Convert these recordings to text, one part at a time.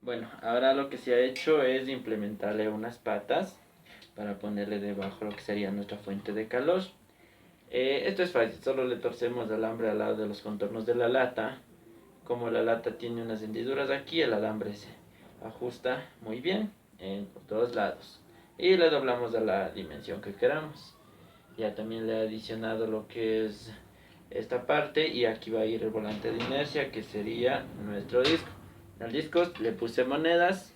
Bueno, ahora lo que se ha hecho es implementarle unas patas para ponerle debajo lo que sería nuestra fuente de calor. Esto es fácil, solo le torcemos el alambre al lado de los contornos de la lata. Como la lata tiene unas hendiduras aquí, el alambre se ajusta muy bien en por todos lados. Y le doblamos a la dimensión que queramos. Ya también le he adicionado lo que es esta parte y aquí va a ir el volante de inercia que sería nuestro disco. Al disco le puse monedas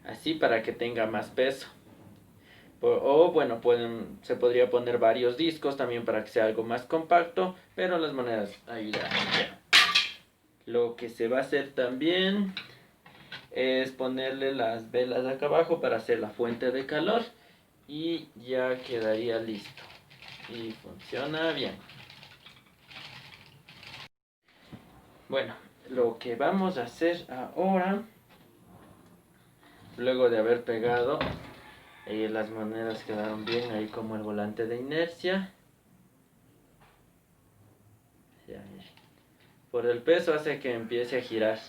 así para que tenga más peso. O bueno, se podría poner varios discos también para que sea algo más compacto, pero las monedas ayudan. Lo que se va a hacer también es ponerle las velas acá abajo para hacer la fuente de calor y ya quedaría listo. Y funciona bien. Bueno, lo que vamos a hacer ahora, luego de haber pegado, las monedas quedaron bien ahí como el volante de inercia. Por el peso hace que empiece a girar.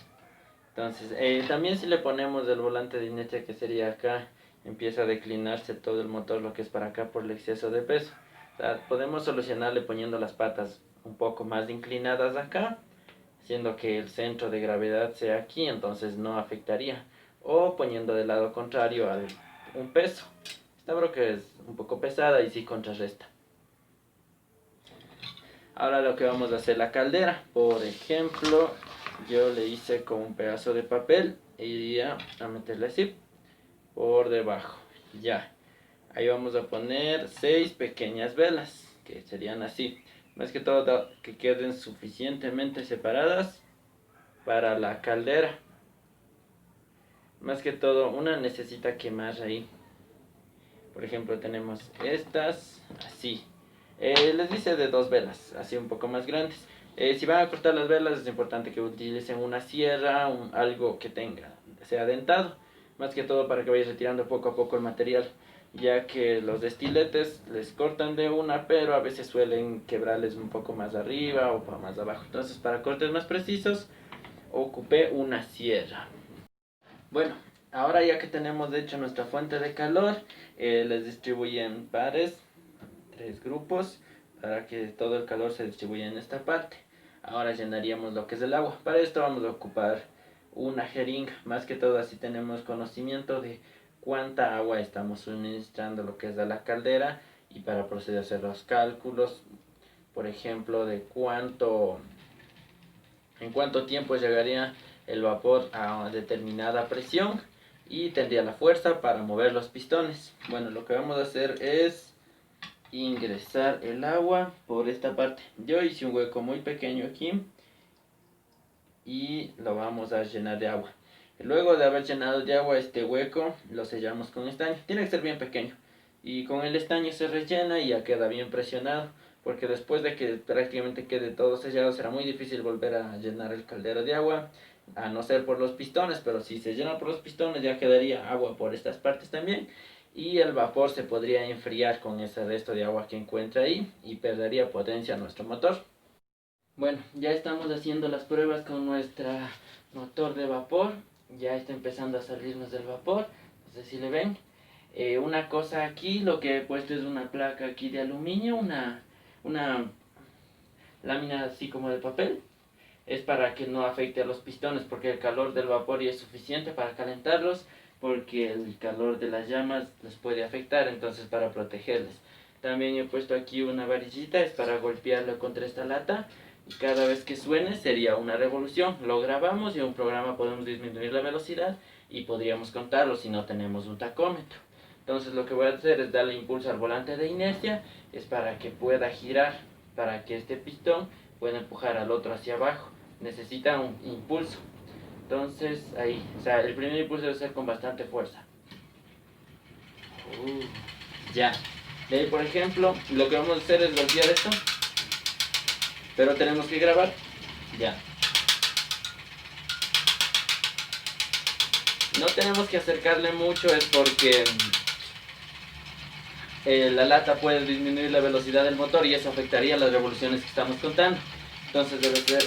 Entonces, también si le ponemos el volante de inercia que sería acá, empieza a declinarse todo el motor, lo que es para acá por el exceso de peso. O sea, podemos solucionarle poniendo las patas un poco más inclinadas acá, haciendo que el centro de gravedad sea aquí, entonces no afectaría. O poniendo del lado contrario un peso. Esta broca es un poco pesada y sí contrarresta. Ahora lo que vamos a hacer la caldera. Por ejemplo, yo le hice con un pedazo de papel e iría a meterle así por debajo. Ya. Ahí vamos a poner 6 pequeñas velas, que serían así. Más que todo que queden suficientemente separadas para la caldera. Más que todo, una necesita quemar ahí. Por ejemplo, tenemos estas así. Les dice de 2 velas, así un poco más grandes. Si van a cortar las velas es importante que utilicen una sierra, algo que sea dentado. Más que todo para que vayas retirando poco a poco el material. Ya que los estiletes les cortan de una, pero a veces suelen quebrarles un poco más arriba o más abajo. Entonces para cortes más precisos, ocupé una sierra. Bueno, ahora ya que tenemos de hecho nuestra fuente de calor, les distribuí en pares, 3 grupos, para que todo el calor se distribuya en esta parte. Ahora llenaríamos lo que es el agua. Para esto vamos a ocupar una jeringa, más que todo así tenemos conocimiento de cuánta agua estamos suministrando lo que es a la caldera y para proceder a hacer los cálculos, por ejemplo, de en cuánto tiempo llegaría el vapor a determinada presión y tendría la fuerza para mover los pistones. Bueno, lo que vamos a hacer es ingresar el agua por esta parte. Yo hice un hueco muy pequeño aquí y lo vamos a llenar de agua. Luego de haber llenado de agua este hueco, lo sellamos con estaño. Tiene que ser bien pequeño. Y con el estaño se rellena y ya queda bien presionado. Porque después de que prácticamente quede todo sellado, será muy difícil volver a llenar el caldero de agua. A no ser por los pistones, pero si se llena por los pistones ya quedaría agua por estas partes también. Y el vapor se podría enfriar con ese resto de agua que encuentra ahí y perdería potencia nuestro motor. Bueno, ya estamos haciendo las pruebas con nuestro motor de vapor. Ya está empezando a salirnos del vapor. No sé si le ven. Una cosa aquí, lo que he puesto es una placa aquí de aluminio, una lámina así como de papel. Es para que no afecte a los pistones porque el calor del vapor ya es suficiente para calentarlos, porque el calor de las llamas les puede afectar, entonces para protegerles. También he puesto aquí una varillita, es para golpearlo contra esta lata y cada vez que suene sería una revolución. Lo grabamos y en un programa podemos disminuir la velocidad y podríamos contarlo si no tenemos un tacómetro. Entonces lo que voy a hacer es darle impulso al volante de inercia, es para que pueda girar, para que este pistón pueda empujar al otro hacia abajo. Necesita un impulso. Entonces ahí, o sea, el primer impulso debe ser con bastante fuerza. Ya. De ahí, por ejemplo, lo que vamos a hacer es golpear esto, pero tenemos que grabar. Ya. No tenemos que acercarle mucho, es porque la lata puede disminuir la velocidad del motor y eso afectaría las revoluciones que estamos contando. Entonces debe ser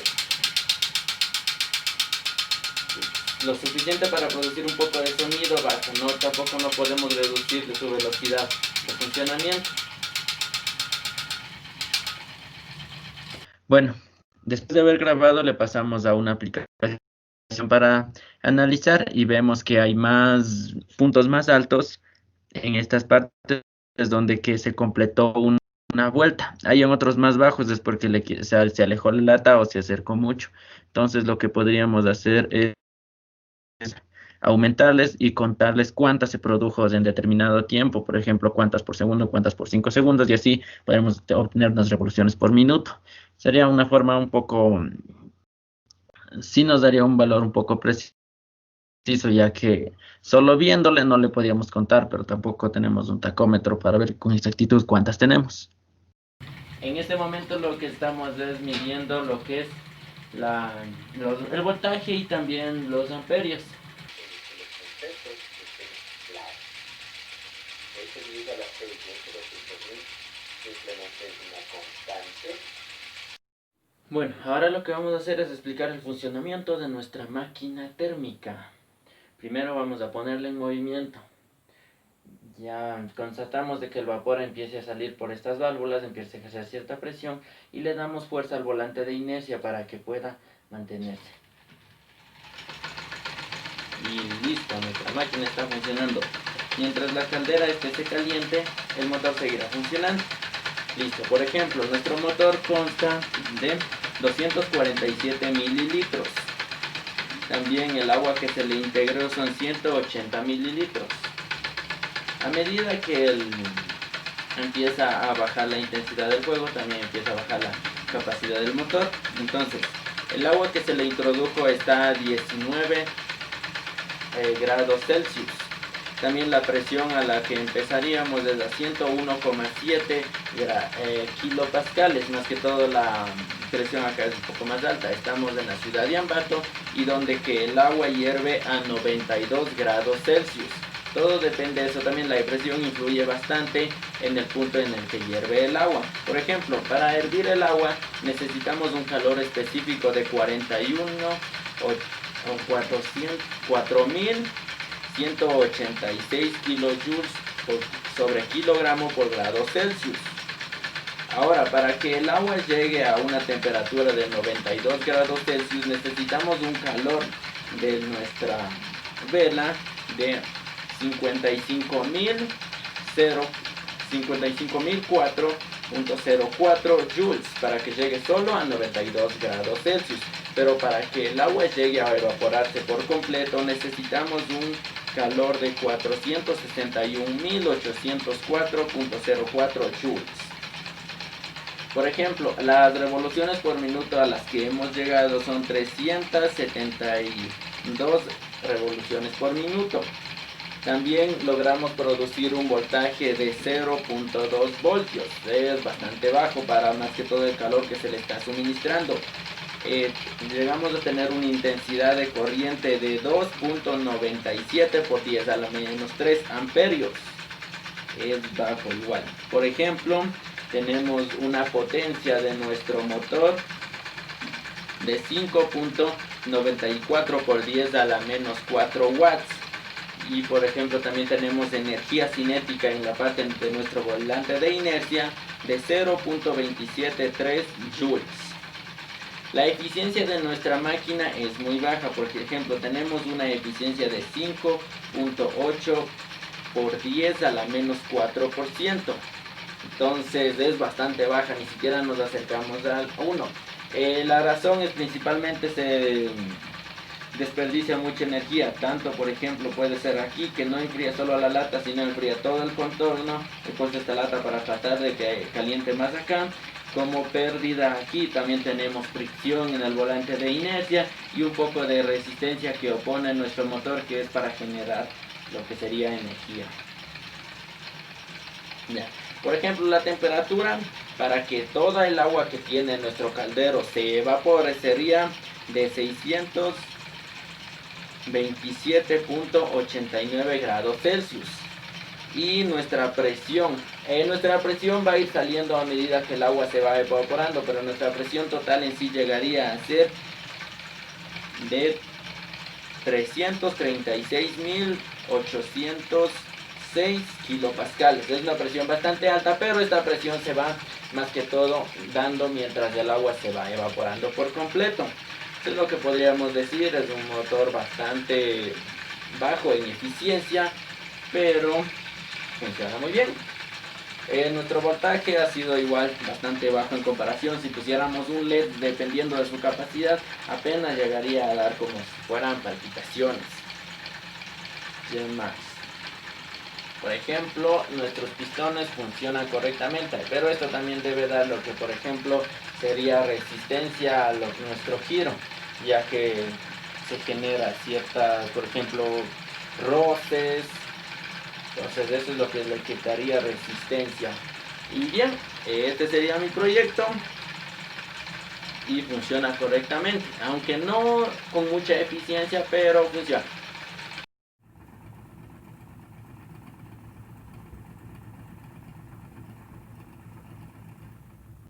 lo suficiente para producir un poco de sonido, basta, no, tampoco no podemos reducirle su velocidad de funcionamiento. Bueno, después de haber grabado le pasamos a una aplicación para analizar y vemos que hay más puntos más altos en estas partes donde que se completó una vuelta. Hay en otros más bajos es porque se alejó la lata o se acercó mucho. Entonces lo que podríamos hacer es aumentarles y contarles cuántas se produjo en determinado tiempo, por ejemplo, cuántas por segundo, cuántas por 5 segundos, y así podemos obtener unas revoluciones por minuto. Sería una forma un poco, sí nos daría un valor un poco preciso, ya que solo viéndole no le podíamos contar, pero tampoco tenemos un tacómetro para ver con exactitud cuántas tenemos. En este momento lo que estamos es midiendo lo que es el voltaje y también los amperios. Bueno, ahora lo que vamos a hacer es explicar el funcionamiento de nuestra máquina térmica. Primero vamos a ponerla en movimiento. Ya constatamos de que el vapor empiece a salir por estas válvulas, empieza a ejercer cierta presión y le damos fuerza al volante de inercia para que pueda mantenerse. Y listo, nuestra máquina está funcionando. Mientras la caldera esté caliente, el motor seguirá funcionando. Listo, por ejemplo, nuestro motor consta de 247 mililitros. También el agua que se le integró son 180 mililitros. A medida que empieza a bajar la intensidad del fuego, también empieza a bajar la capacidad del motor. Entonces, el agua que se le introdujo está a 19 grados Celsius. También la presión a la que empezaríamos es a 101,7 kilopascales. Más que todo la presión acá es un poco más alta. Estamos en la ciudad de Ambato y donde que el agua hierve a 92 grados Celsius. Todo depende de eso, también la presión influye bastante en el punto en el que hierve el agua. Por ejemplo, para hervir el agua necesitamos un calor específico de 41 o 4186 kilojoules sobre kilogramo por grado Celsius. Ahora, para que el agua llegue a una temperatura de 92 grados Celsius necesitamos un calor de nuestra vela de 55.004.04 joules para que llegue solo a 92 grados Celsius. Pero para que el agua llegue a evaporarse por completo necesitamos un calor de 461.804.04 joules. Por ejemplo, las revoluciones por minuto a las que hemos llegado son 372 revoluciones por minuto. También logramos producir un voltaje de 0.2 voltios. Es bastante bajo para más que todo el calor que se le está suministrando. Llegamos a tener una intensidad de corriente de 2.97 por 10 a la menos 3 amperios. Es bajo igual. Por ejemplo, tenemos una potencia de nuestro motor de 5.94 por 10 a la menos 4 watts. Y por ejemplo también tenemos energía cinética en la parte de nuestro volante de inercia de 0.273 joules. La eficiencia de nuestra máquina es muy baja, por ejemplo tenemos una eficiencia de 5.8 por 10 a la menos 4%. Entonces es bastante baja, ni siquiera nos acercamos al 1. La razón es principalmente se desperdicia mucha energía, tanto por ejemplo puede ser aquí que no enfría solo la lata sino enfría todo el contorno. He puesto esta lata para tratar de que caliente más acá. Como pérdida aquí también tenemos fricción en el volante de inercia y un poco de resistencia que opone nuestro motor, que es para generar lo que sería energía. Ya. Por ejemplo, la temperatura para que toda el agua que tiene nuestro caldero se evapore sería de 627.89 grados Celsius. Y nuestra presión va a ir saliendo a medida que el agua se va evaporando, pero nuestra presión total en sí llegaría a ser de 336.806 kilopascales. Es una presión bastante alta, pero esta presión se va más que todo dando mientras el agua se va evaporando por completo. Eso es lo que podríamos decir, es un motor bastante bajo en eficiencia, pero funciona muy bien. Nuestro voltaje ha sido igual bastante bajo en comparación. Si pusiéramos un LED, dependiendo de su capacidad, apenas llegaría a dar como si fueran palpitaciones. Bien más. Por ejemplo, nuestros pistones funcionan correctamente, pero esto también debe dar lo que, por ejemplo, sería resistencia a nuestro giro, ya que se genera ciertas, por ejemplo, roces. Entonces eso es lo que le quitaría resistencia. Y bien, este sería mi proyecto y funciona correctamente, aunque no con mucha eficiencia, pero funciona.